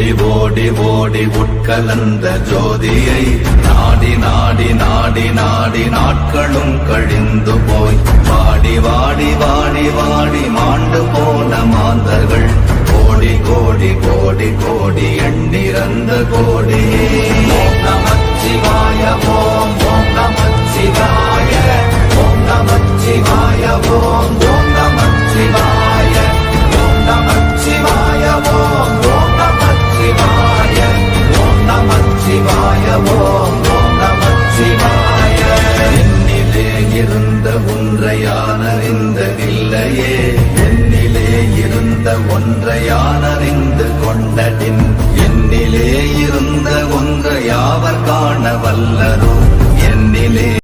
ஓடி ஓடி ஓடி உட்கலந்த ஜோதியை நாடி நாடி நாடி நாடி நாட்களும் கழிந்து போய் வாடி வாடி வாடி வாடி மாண்டு போன மாந்தர்கள் கோடி கோடி கோடி கோடி எண்ணிறந்த கோடியே. ஓம் நமச்சிவாய ஓம் ஓம் நமச்சிவாய ஓம் நமச்சிவாய ஓம் ஓம் நமச்சிவாய ஓம் நமச்சிவாய ஓம் ஓம் நமச்சிவாய ஓம் நமச்சிவாய ஓம் ஓம் நமச்சிவாய. என்னிலே இருந்த ஒன்றை யான் அறிந்ததில்லையே, என்னிலே இருந்த ஒன்றை யான் அறிந்து கொண்டடின், என்னிலே இருந்த ஒன்றை யாவர் காண வல்ல